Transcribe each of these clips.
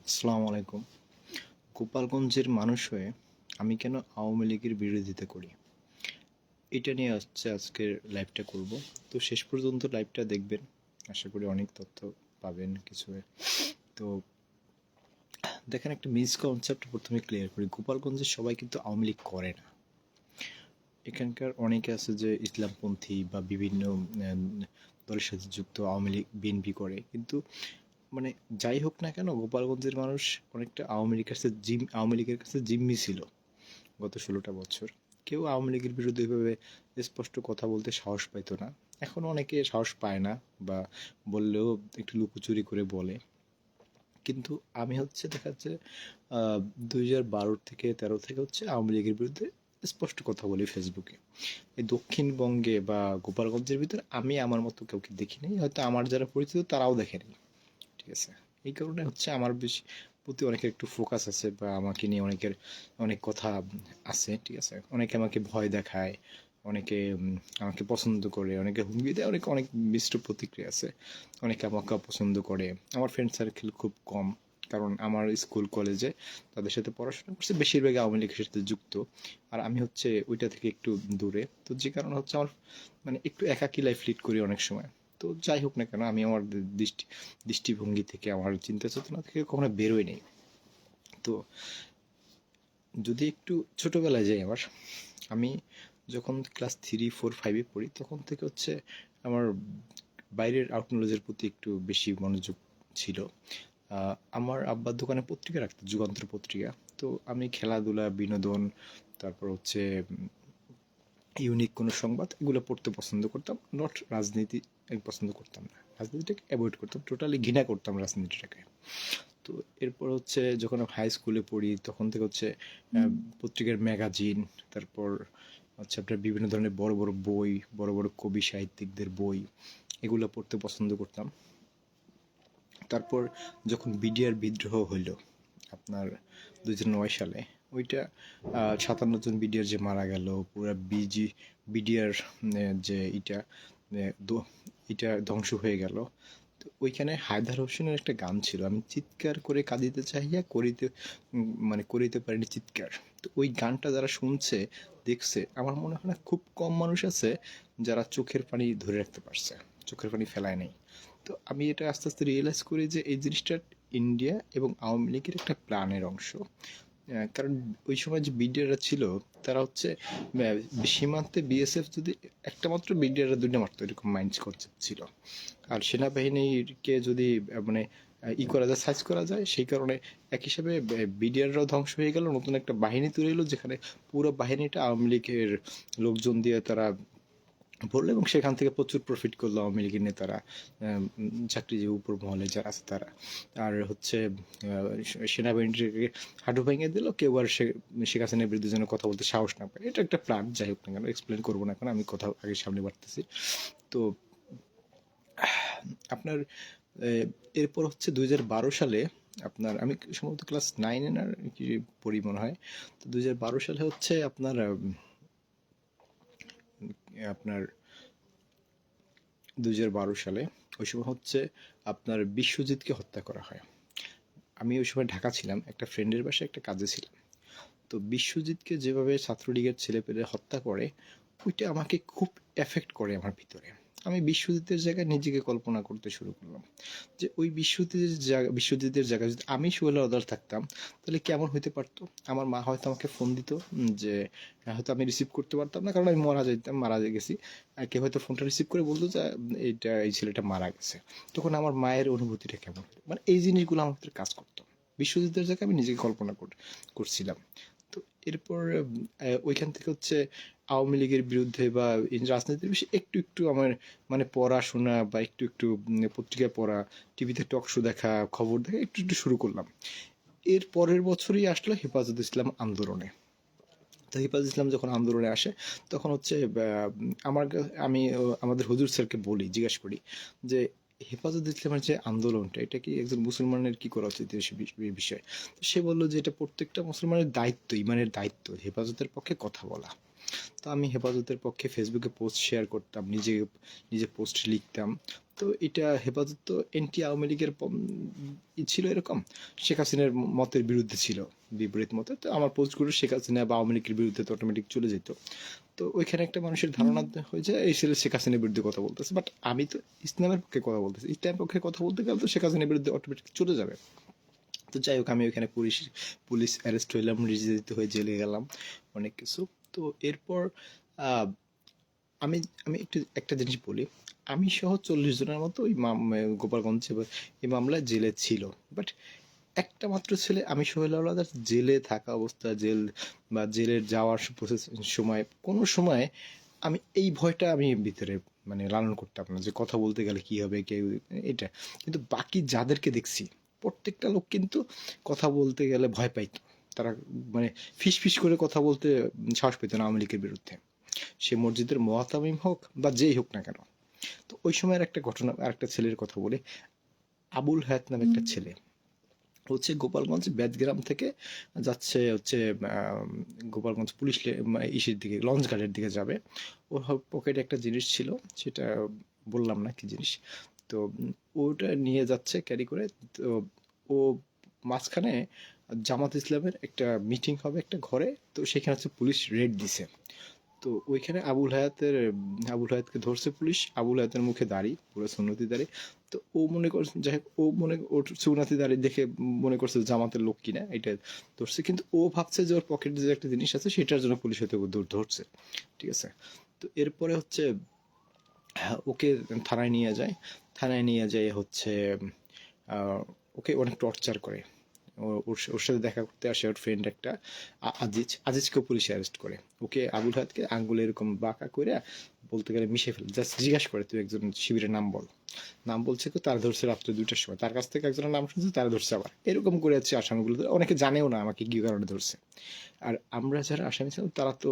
আসসালামু আলাইকুম। গোপালগঞ্জের মানুষ হয়ে আমি কেন আওয়ামী লীগের বিরোধিতা করি? এটা নিয়ে আজকের লাইভটা করব। তো শেষ পর্যন্ত লাইভটা দেখবেন। আশা করি অনেক তথ্য পাবেন কিছু। তো দেখেন, একটা মিসকনসেপ্ট প্রথমে ক্লিয়ার করি। গোপালগঞ্জের সবাই কিন্তু আওয়ামী লীগ করে না। এখানকার অনেকে আছে যে ইসলামপন্থী বা বিভিন্ন দলের সাথে যুক্ত, আওয়ামী লীগ বিএনপি করে। কিন্তু মানে যাই হোক না কেন, গোপালগঞ্জের মানুষ অনেকটা আওয়ামী লীগের কাছে জিম্মি ছিল গত 16টা বছর। কেউ আওয়ামী লীগের বিরুদ্ধে এভাবে স্পষ্ট কথা বলতে সাহস পাইতো না। এখন অনেকে সাহস পায় না, বা বললেও একটু লুকোচুরি করে বলে। কিন্তু আমি দেখা যাচ্ছে 2012 থেকে 13 থেকে আওয়ামী লীগের বিরুদ্ধে স্পষ্ট কথা বলি ফেসবুকে। এই দক্ষিণবঙ্গে বা গোপালগঞ্জের ভিতরে আমি আমার মতো কাউকে দেখিনি, হয়তো আমার যারা পরিচিত তারাও দেখেনি। ঠিক আছে? এই কারণে আমার বেশি প্রতি অনেকের একটু ফোকাস আছে, বা আমাকে নিয়ে অনেকের অনেক কথা আছে। ঠিক আছে? অনেকে আমাকে ভয় দেখায়, অনেকে আমাকে পছন্দ করে, অনেকে হুমকি দেয়, অনেকে অনেক মিশ্র প্রতিক্রিয়া আছে। অনেকে আমাকে অপছন্দ করে। আমার ফ্রেন্ড সার্কেল খুব কম, কারণ আমার স্কুল কলেজে তাদের সাথে পড়াশোনা করছে বেশিরভাগই আওয়ামী লীগের সাথে যুক্ত। আর আমি ওইটা থেকে একটু দূরে, তো যে কারণে আমার একটু একাকী লাইফ লিড করি অনেক সময়। তো যাই হোক না কেন, আমি আমার দৃষ্টিভঙ্গি থেকে, আমার চিন্তা চেতনা থেকে কখনো বেরোই নেই। তো যদি একটু ছোটবেলায় যাই, আমি যখন ক্লাস 3, 4, 5-এ পড়ি, তখন থেকে আমার বাইরের আউট নলেজের প্রতি একটু বেশি মনোযোগ ছিল। আমার আব্বার দোকানে পত্রিকা রাখতো, যুগান্তর পত্রিকা। তো আমি খেলাধুলা, বিনোদন, তারপর ইউনিক কোনো সংবাদ, এগুলো পড়তে পছন্দ করতাম। নট রাজনীতি আমি পছন্দ করতাম না, রাজনীতিটাকে অ্যাভয়েড করতাম, টোটালি ঘৃণা করতাম রাজনীতিটাকে। তো এরপর যখন আমি হাই স্কুলে পড়ি, তখন থেকে পত্রিকার ম্যাগাজিন, তারপর আপনার বিভিন্ন ধরনের বড় বড় বই, বড় বড় কবি সাহিত্যিকদের বই, এগুলো পড়তে পছন্দ করতাম। তারপর যখন বিডিআর বিদ্রোহ হইল আপনার 2009 সালে, ওইটা 57 জন বিডিআর যে মারা গেল, পুরো বিডিআর যে এটা ধ্বংস হয়ে গেল। তো ওইখানে হায়দার হোসেনের একটা গান ছিল, আমি চিৎকার করে কাঁদিতে চাহিয়া করিতে পারিনি চিৎকার। তো ওই গানটা যারা শুনছে, দেখছে, আমার মনে হয় না খুব কম মানুষ আছে যারা চোখের পানি ধরে রাখতে পারছে, চোখের পানি ফেলায় নাই। তো আমি এটা আস্তে আস্তে রিয়েলাইজ করি যে এই জিনিসটা ইন্ডিয়া এবং আওয়ামী লীগের একটা প্ল্যানের অংশ। কারণ ওই সময় যে বিডিআররা ছিল, তারা সীমান্তে বিএসএফ যদি একটা মাত্র, বিডিআররা দুইটা মারতো, এরকম মাইন্ড কনসেপ্ট ছিল। আর সেনাবাহিনীকে যদি করা যায়, সাইজ করা যায়, সেই কারণে এক হিসাবে বিডিআররাও ধ্বংস হয়ে গেল, নতুন একটা বাহিনী তৈরি হলো, যেখানে পুরো বাহিনীটা আওয়ামী লীগের লোকজন দিয়ে তারা ভরলো, এবং সেখান থেকে প্রচুর প্রফিট করলো আওয়ামী লীগের নেতারা, চাকরিজীবী উপর মহলে যারা আছে তারা। আর সেনাবাহিনীকে হাঁটু ভেঙে দিল, কেউ আর শেখ হাসিনার বিরুদ্ধে যেন কথা বলতে সাহস না পায়। এটা একটা প্ল্যান, যাই হোক না কেন, এক্সপ্লেন করবো না, এখন আমি কথা আগে সামনে বাড়তেছি। তো আপনার এরপর 2012 সালে, আমি সম্ভবত ক্লাস 9-এ না কি পড়ি মনে হয়। তো 2012 সালে আপনার আপনার 2012 সালে ওই সময় আপনার বিশ্বজিৎকে হত্যা করা হয়। আমি ওই সময় ঢাকা ছিলাম, একটা ফ্রেন্ডের বাসায় একটা কাজে ছিলাম। তো বিশ্বজিৎকে যেভাবে ছাত্রলীগের ছেলেপেলে হত্যা করে, ওইটা আমাকে খুব এফেক্ট করে আমার ভিতরে। আমি বিশ্বজিতের জায়গায় নিজেকে কল্পনা করতে শুরু করলাম, যে ওই বিশ্বজিতের জায়গায় যদি আমি সোহেল ওয়াদার থাকতাম, তাহলে কেমন হইতে পারতো। আমার মা হয়তো আমাকে ফোন দিত, যে হয়তো আমি রিসিভ করতে পারতাম না, কারণ আমি মারা গেছি। আর কেউ হয়তো ফোনটা রিসিভ করে বলতো যে এই ছেলেটা মারা গেছে। তখন আমার মায়ের অনুভূতিটা কেমন হতো, এই জিনিসগুলো আমার ভিতরে কাজ করতো। বিশ্বজিতের জায়গায় আমি নিজেকে কল্পনা করছিলাম। তো এরপর ওইখান থেকে আওয়ামী লীগের বিরুদ্ধে বা রাজনীতির বিষয়ে একটু একটু আমার পড়াশোনা, বা একটু একটু পত্রিকা পড়া, টিভিতে টক শো দেখা, খবর দেখা একটু একটু শুরু করলাম। এর পরের বছরই আসলো হেফাজত ইসলাম আন্দোলনে। তো হেফাজত ইসলাম যখন আন্দোলনে আসে, তখন আমি আমাদের হুজুর স্যারকে বলি, জিজ্ঞেস করি যে হেফাজত ইসলামের যে আন্দোলনটা, এটা কি একজন মুসলমানের কি করা উচিত এই বিষয়ে। তো সে বললো যে এটা প্রত্যেকটা মুসলমানের দায়িত্ব, ইমানের দায়িত্ব হেফাজতের পক্ষে কথা বলা। তো আমি হেফাজতের পক্ষে ফেসবুকে পোস্ট শেয়ার করতাম, নিজে পোস্ট লিখতাম। তো এটা হেফাজত তো এন্টি আওয়ামী লীগের ছিল এরকম, শেখ হাসিনার মতের বিরুদ্ধে ছিল, বিপরীত মতে। তো আমার পোস্টগুলো শেখ হাসিনা বা আওয়ামী লীগের বিরুদ্ধে তো অটোমেটিক চলে যেত। তো ওইখানে একটা মানুষের ধারণা হয়ে যায় এই ছেলে শেখ হাসিনার বিরুদ্ধে কথা বলতেছে, বাট আমি তো ইসলামের পক্ষে কথা বলতেছি। ইসলামের পক্ষে কথা বলতে গেলে তো শেখ হাসিনার বিরুদ্ধে অটোমেটিক চলে যাবে। তো যাই হোক, আমি ওইখানে পুলিশ অ্যারেস্ট হইলাম, নির্যাতিত হয়ে জেলে গেলাম, অনেক কিছু। তো এরপর আহ, আমি আমি একটা জিনিস বলি, আমি সহ 40 জনের মতো ওই গোপালগঞ্জে এই মামলায় জেলে ছিল। বাট একটা মাত্র ছেলে, আমি সোহেল আওলাদার জেলে থাকা অবস্থা, জেল বা জেলের যাওয়ার প্রসেস সময় কোনো সময় আমি এই ভয়টা আমি ভিতরে মানে লালন করতাম না যে কথা বলতে গেলে কি হবে কেউ এটা। কিন্তু বাকি যাদেরকে দেখছি প্রত্যেকটা লোক কিন্তু কথা বলতে গেলে ভয় পাইতো। তারা মানে ফিস ফিস করে কথা বলতে সাহস পেত না আওয়ামী লীগের বিরুদ্ধে, সে মসজিদের মোয়াতামিম হোক বা যেই হোক না কেন। তো ওই সময়ের একটা ঘটনা, আর একটা ছেলের কথা বলি। আবুল হায়াত নামে একটা ছেলে হচ্ছে গোপালগঞ্জ বেদগ্রাম থেকে যাচ্ছে হচ্ছে গোপালগঞ্জ পুলিশ ইসের দিকে, লঞ্চ ঘাটের দিকে যাবে। ওর পকেটে একটা জিনিস ছিল, সেটা বললাম না কি জিনিস। তো ওটা নিয়ে যাচ্ছে ক্যারি করে। তো ও মাঝখানে জামাত ইসলামের একটা মিটিং হবে একটা ঘরে, তো সেখানে হচ্ছে পুলিশ রেড দিছে। তো ওইখানে আবুল হায়াতকে ধরছে পুলিশ। আবুল হায়াতের মুখে দাড়ি, পুরো সুন্নতি দাড়ি। তো ও মনে করছে, যাই হোক, ও ওর সুন্নতি দাড়ি দেখে মনে করছে জামাতের লোক কিনা, এটা ধরছে। কিন্তু ও ভাবছে যে ওর পকেটে যে একটা জিনিস আছে সেটার জন্য পুলিশ হয়তো ধরছে, ঠিক আছে। তো এরপরে হচ্ছে ওকে থানায় নিয়ে যায়। থানায় নিয়ে যায় হচ্ছে ওকে অনেক টর্চার করে। ওর সাথে দেখা করতে আসে ওর ফ্রেন্ড একটা আজিজকেও পুলিশ অ্যারেস্ট করে। ওকে আবুল হায়াতকে আঙ্গুলে এরকম বাঁকা করে বলতে গেলে মিশে ফেলে, জাস্ট জিজ্ঞাসা করে তুই একজন শিবিরের নাম বল। নাম বলছে তো, তারা ধরছে রাত্রে 2টার সময়, তার কাছ থেকে একজনের নাম শুনছে, তারা ধরছে আবার। এরকম করে যাচ্ছে আসামিগুলো, অনেকে জানেও না আমাকে কি কারণে ধরছে। আর আমরা যারা আসামি ছিলাম তারা তো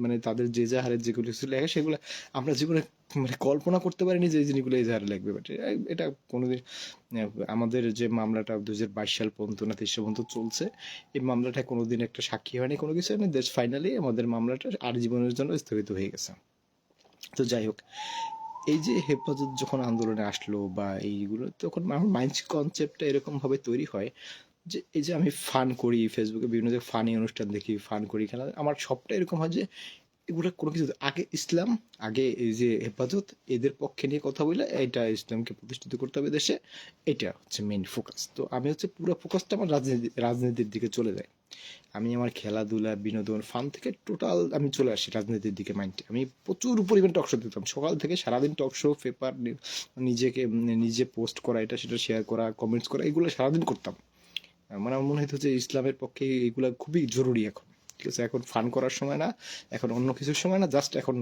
মানে তাদের যে হারে যেগুলো কিছু লেখে সেগুলো আমরা জীবনে মানে কল্পনা করতে পারিনি যে এই জিনিসগুলো এই হারে লাগবে। বাট এটা কোনোদিন আমাদের যে মামলাটা 2022 সাল পর্যন্ত না 23 পর্যন্ত চলছে, এই মামলাটা কোনোদিন একটা সাক্ষী হয়নি, কোনো কিছু হয়নি। দেশ ফাইনালি আমাদের মামলাটা আর জীবনের জন্য স্থগিত হয়ে গেছে। তো যাই হোক, এই যে হেফাজত যখন আন্দোলনে আসলো বা এইগুলো, তখন আমার মাইন্ড কনসেপ্টটা এরকম ভাবে তৈরি হয় যে এই যে আমি ফান করি, ফেসবুকে বিভিন্ন জায়গায় ফানি অনুষ্ঠান দেখি, ফান করি, খেলা, আমার সবটা এরকম হয় যে এগুলো কোনো কিছু আগে ইসলাম, আগে এই যে হেফাজত, এদের পক্ষে নিয়ে কথা বলে এটা ইসলামকে প্রতিষ্ঠিত করতে হবে দেশে, এটা হচ্ছে মেইন ফোকাস। তো আমি হচ্ছে পুরো ফোকাসটা আমার রাজনীতির দিকে চলে যায়। আমি আমার খেলাধুলা, বিনোদন, ফান থেকে টোটাল আমি চলে আসি রাজনীতির দিকে মাইন্ডে। আমি প্রচুর পরিমাণ টক শো দিতাম, সকাল থেকে সারাদিন টক শো, পেপার, নিজেকে নিজে পোস্ট করা, এটা সেটা শেয়ার করা, কমেন্টস করা, এগুলো সারাদিন করতাম। মানে আমার মনে হতো যে ইসলামের পক্ষে এগুলা খুবই জরুরি এখন। ঠিক আছে, এখন ফান করার সময় না, এখন অন্য কিছুর সময় না, জাস্ট এখন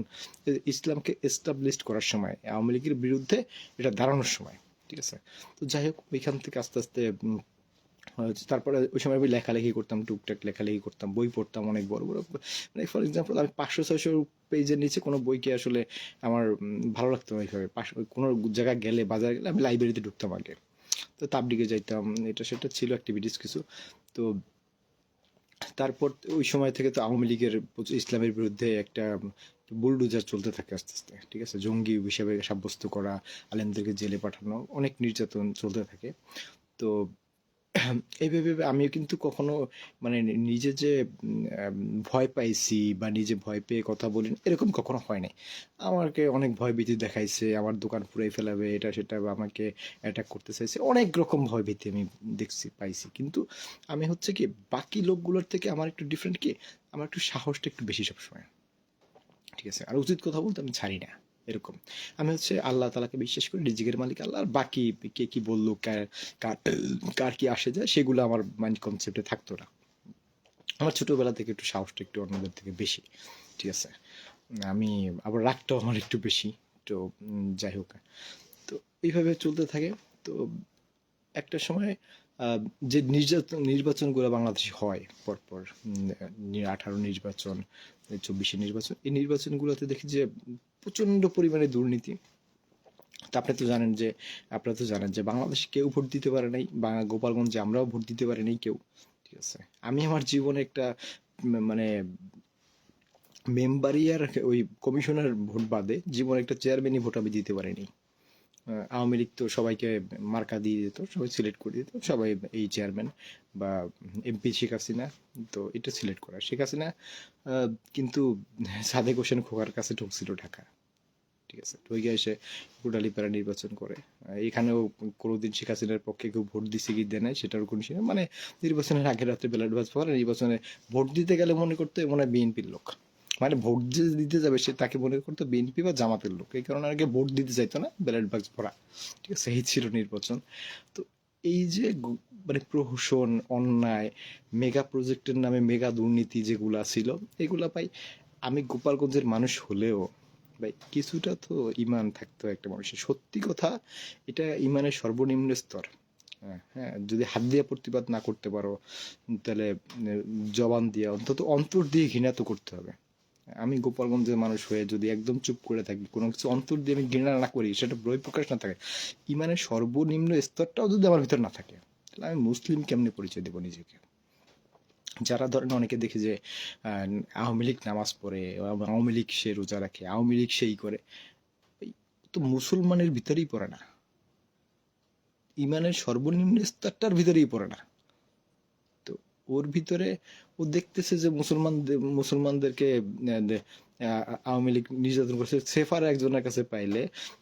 ইসলামকে এস্টাবলিশ করার সময়, আওয়ামী লীগের বিরুদ্ধে এটা দাঁড়ানোর সময়। ঠিক আছে। তো যাই হোক, ওইখান থেকে আস্তে আস্তে তারপরে ওই সময় আমি লেখালেখি করতাম, টুকটাক লেখালেখি করতাম, বই পড়তাম অনেক বড় বড়। মানে ফর এক্সাম্পল, আমি 500-600 পেজের নিচে কোনো বইকে আসলে আমার ভালো লাগতো না ওইভাবে। কোনো জায়গায় গেলে, বাজারে গেলে আমি লাইব্রেরিতে ঢুকতাম আগে। তো তাবলিগে যাইতাম, এটা সেটা ছিল অ্যাক্টিভিটিস কিছু। তো তারপর ওই সময় থেকে তো আওয়ামী লীগের ইসলামের বিরুদ্ধে একটা বুলডোজার চলতে থাকে আস্তে আস্তে। ঠিক আছে, জঙ্গি হিসেবে সাব্যস্ত করা, আলেমদেরকে জেলে পাঠানো, অনেক নির্যাতন চলতে থাকে। তো এইভাবে আমি কিন্তু কখনো মানে নিজে যে ভয় পাইছি বা নিজে ভয় পেয়ে কথা বলি এরকম কখনো হয় নাই। আমাকে অনেক ভয় ভীতি দেখাইছে, আমার দোকান পুড়াই ফেলাবে, এটা সেটা, বা আমাকে অ্যাটাক করতে চাইছে, অনেক রকম ভয় ভীতি আমি দেখছি, পাইছি। কিন্তু আমি হচ্ছে কি বাকি লোকগুলোর থেকে আমার একটু ডিফারেন্ট কি, আমার একটু সাহসটা একটু বেশি সবসময়। ঠিক আছে, আর উচিত কথা বলতে আমি ছাড়ি না, এরকম। আমি হচ্ছে আল্লাহ তালাকে বিশ্বাস করি, রিজিকের মালিক আল্লাহ, আর বাকি কে কি বললো, কার কার কি আসে যায়, সেগুলো আমার মাইন্ড কনসেপ্টে থাকতো না। আমার ছোটবেলা থেকে একটু সাহসটা একটু অন্যদের থেকে বেশি। ঠিক আছে, আমি আবার রাগটাও আমার একটু বেশি। তো যাই হোক, তো এইভাবে চলতে থাকে। তো একটা সময় আহ, যে নির্বাচনগুলো বাংলাদেশে হয় পরপর, 18 নির্বাচন, 24 নির্বাচন, এই নির্বাচনগুলোতে দেখি যে প্রচন্ড পরিমাণে দুর্নীতি। তা আপনারা তো জানেন যে বাংলাদেশে কেউ ভোট দিতে পারে নাই, বা গোপালগঞ্জে আমরাও ভোট দিতে পারি নাই কেউ। ঠিক আছে, আমি আমার জীবনে একটা মানে মেম্বারি আর ওই কমিশনার ভোট বাদে জীবনে একটা চেয়ারম্যানই ভোট আমি দিতে পারিনি। আওয়ামী লীগ তো সবাইকে মার্কা দিয়ে দিত, সবাই সিলেক্ট করে দিত, সবাই এই চেয়ারম্যান বা এমপি শেখ হাসিনা, তো এটা সিলেক্ট করা শেখ হাসিনা কিন্তু সাদেক হোসেন খোকার কাছে ঢুকছিল ঢাকা, ঠিক আছে, ঢুকে এসে কোটালীপাড়া নির্বাচন করে। এখানেও কোনোদিন শেখ হাসিনার পক্ষে কেউ ভোট দিছে কি দেয় নাই সেটার কোনো ছিল মানে নির্বাচনের আগের রাত্রে ব্যালট বাক্স পরে নির্বাচনে ভোট দিতে গেলে মনে করতে মনে হয় বিএনপির লোক, মানে ভোট যে দিতে যাবে সে তাকে মনে করতো বিএনপি বা জামাতের লোক, এই কারণে আগে ভোট দিতে চাইতো না, ব্যালট বাক্স ভরা, ঠিক আছে, এই ছিল নির্বাচন। তো এই যে মানে প্রহসন, অন্যায়, মেগা প্রজেক্টের নামে মেগা দুর্নীতি যেগুলা ছিল, এগুলা পাই আমি গোপালগঞ্জের মানুষ হলেও ভাই কিছুটা তো ইমান থাকতো একটা মানুষের, সত্যি কথা, এটা ইমানের সর্বনিম্ন স্তর। হ্যাঁ হ্যাঁ, যদি হাত দিয়ে প্রতিবাদ না করতে পারো তাহলে জবান দিয়ে অন্তত অন্তর দিয়ে ঘৃণা তো করতে হবে। আমি গোপালগঞ্জের মানুষ হয়ে যদি একদম চুপ করে থাকি, কোনো কিছু অন্তর দিয়ে আমি ঘৃণা না করি, সেটা বই প্রকাশ না থাকে, ইমানের সর্বনিম্ন স্তরটাও যদি আমার ভিতর না থাকে, তাহলে আমি মুসলিম কেমনে পরিচয় দেবো নিজেকে? যারা ধরেন অনেকে দেখি যে আওয়ামী লীগ নামাজ পড়ে, আওয়ামী লীগ সে রোজা রাখে, আওয়ামী লীগ সেই করে, এই তো মুসলমানের ভিতরেই পড়ে না, ইমানের সর্বনিম্ন স্তরটার ভিতরেই পড়ে না। তো ওর ভিতরে ও দেখতেছে যে মুসলমানদেরকে আওয়ামী লীগ নির্যাতন করছে, সেফার একজনের কাছে পাইলে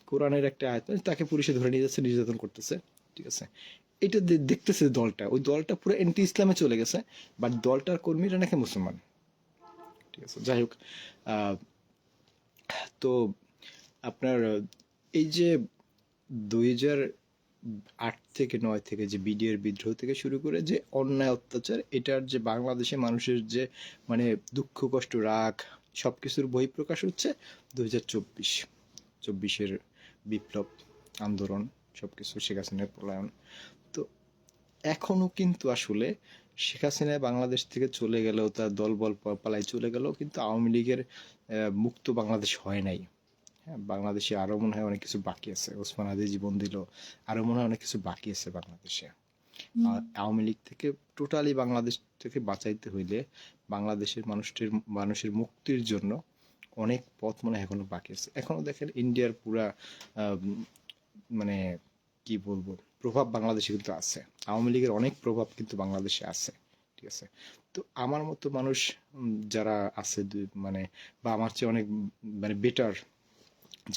কোরআনের একটা আয়াত তাকে পুলিশে ধরে নিয়ে যাচ্ছে, নির্যাতন করতেছে, ঠিক আছে, এটা দেখতেছে দলটা, ওই দলটা পুরো এন্টি ইসলামে চলে গেছে, বাট দলটার কর্মীরা নাকি মুসলমান, ঠিক আছে, যাই হোক। তো আপনার এই যে 2008 থেকে 9 থেকে যে বিডিআর বিদ্রোহ থেকে শুরু করে যে অন্যায় অত্যাচার, এটার যে বাংলাদেশে মানুষের যে মানে দুঃখ কষ্ট রাগ সবকিছুর বহিঃপ্রকাশ হচ্ছে 2024-24-এর বিপ্লব আন্দোলন, সবকিছু শেখ হাসিনার পলায়ন। তো এখনো কিন্তু আসলে শেখ হাসিনা বাংলাদেশ থেকে চলে গেলেও, তার দলবল পালাই চলে গেলেও কিন্তু আওয়ামী লীগের মুক্ত বাংলাদেশ হয় নাই। হ্যাঁ, বাংলাদেশে আরো মনে হয় অনেক কিছু বাকি আছে, ওসমান হাদি জীবন দিল, আরো মনে হয় অনেক কিছু বাকি আছে বাংলাদেশে। আওয়ামী লীগ থেকে টোটালি বাংলাদেশ থেকে বাঁচাইতে হইলে বাংলাদেশের মানুষের মুক্তির জন্য অনেক পথ মনে হয় এখনো বাকি আছে। এখনো দেখেন ইন্ডিয়ার পুরা মানে কি বলবো প্রভাব বাংলাদেশে কিন্তু আছে, আওয়ামী লীগের অনেক প্রভাব কিন্তু বাংলাদেশে আছে, ঠিক আছে। তো আমার মতো মানুষ যারা আছে মানে বা আমার চেয়ে অনেক মানে বেটার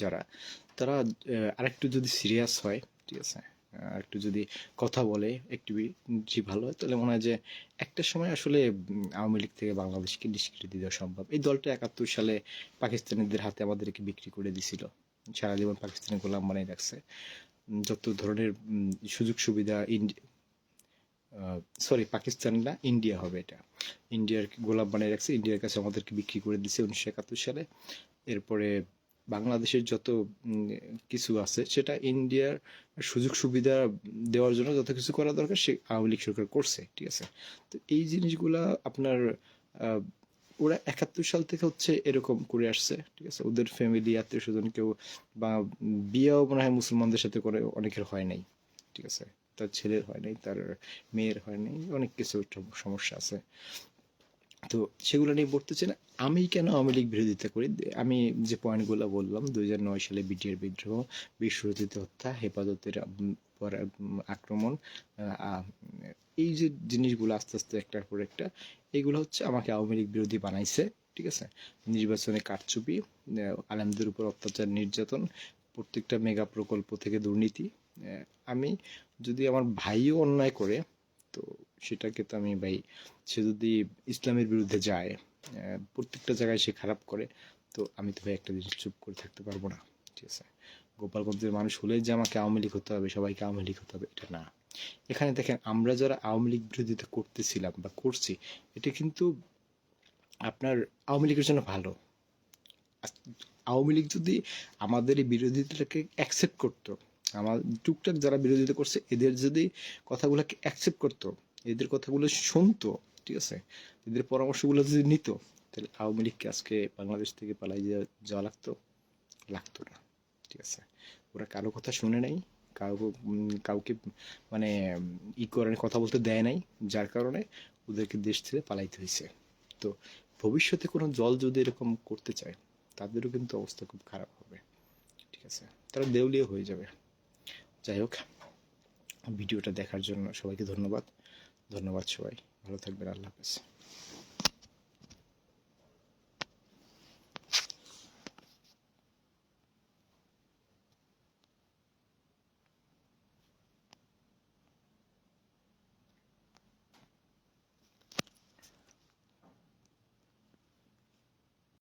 যারা, তারা আরেকটু যদি সিরিয়াস হয়, ঠিক আছে, একটু যদি কথা বলে একটু বেশি ভালো হয়, তাহলে মনে হয় যে একটা সময় আসলে আওয়ামী লীগ থেকে বাংলাদেশকে নিষ্কৃতি দেওয়া সম্ভব। এই দলটা 71 সালে পাকিস্তানিদের হাতে আমাদেরকে বিক্রি করে দিছিল, সারা জীবন পাকিস্তানি গোলাম বানিয়ে রাখছে, যত ধরনের সুযোগ সুবিধা সরি পাকিস্তান না, ইন্ডিয়া হবে এটা, ইন্ডিয়ার গোলাম বানিয়ে রাখছে, ইন্ডিয়ার কাছে আমাদেরকে বিক্রি করে দিছে 1971 সালে। এরপরে বাংলাদেশের যত কিছু আছে সেটা ইন্ডিয়ার সুযোগ সুবিধা দেওয়ার জন্য যত কিছু করা দরকার সে আওয়ামী লীগ সরকার করছে, ঠিক আছে। তো এই জিনিসগুলা আপনার ওরা 71 সাল থেকে হচ্ছে এরকম করে আসছে, ঠিক আছে, ওদের ফ্যামিলি আত্মীয় স্বজন কেউ বা বিয়েও মনে হয় মুসলমানদের সাথে করে অনেকের হয় নাই, ঠিক আছে, তার ছেলের হয় নাই, তার মেয়ের হয় নাই, অনেক কিছু সমস্যা আছে। তো সেগুলো নিয়ে বলতেছে না আমি কেন আওয়ামী লীগ বিরোধিতা করি। আমি যে পয়েন্টগুলো বললাম, 2009 সালে বিটিআর বিদ্রোহ, বিশ্বজিৎ হত্যা, হেফাজতের উপর আক্রমণ, এই যে জিনিসগুলো আস্তে আস্তে একটার পর একটা, এগুলো হচ্ছে আমাকে আওয়ামী লীগ বিরোধী বানাইছে, ঠিক আছে। নির্বাচনে কারচুপি, আলেমদের উপর অত্যাচার নির্যাতন, প্রত্যেকটা মেগা প্রকল্প থেকে দুর্নীতি, আমি যদি আমার ভাইও অন্যায় করে, তো সেটাকে তো আমি ভাই, সে যদি ইসলামের বিরুদ্ধে যায়, প্রত্যেকটা জায়গায় সে খারাপ করে, তো আমি তো ভাই একটা জিনিস চুপ করে থাকতে পারবো না, ঠিক আছে। গোপালগঞ্জের মানুষ হলে যে আমাকে আওয়ামী লীগ হতে হবে, সবাইকে আওয়ামী লীগ হতে হবে, এটা না। এখানে দেখেন আমরা যারা আওয়ামী লীগ বিরোধিতা করতেছিলাম বা করছি, এটা কিন্তু আপনার আওয়ামী লীগের জন্য ভালো। আওয়ামী লীগ যদি আমাদের এই বিরোধিতাটাকে অ্যাকসেপ্ট করতো, আমার টুকটাক যারা বিরোধিতা করছে এদের যদি কথাগুলোকে অ্যাকসেপ্ট করতো, এদের কথাগুলো শুনতো, ঠিক আছে, এদের পরামর্শগুলো যদি নিত, তাহলে আওয়ামী লীগকে আজকে বাংলাদেশ থেকে পালাই যাওয়া লাগতো, লাগতো না, ঠিক আছে। ওরা কারো কথা শুনে নাই, কাউকে মানে করে কথা বলতে দেয় নাই, যার কারণে ওদেরকে দেশ ছেড়ে পালাইতে হয়েছে। তো ভবিষ্যতে কোনো দল যদি এরকম করতে চায়, তাদেরও কিন্তু অবস্থা খুব খারাপ হবে, ঠিক আছে, তারা দেউলিয়া হয়ে যাবে। যাই হোক, ভিডিওটা দেখার জন্য সবাইকে ধন্যবাদ। ধন্যবাদ সবাই, ভালো থাকবেন, আল্লাহ হাফেজ।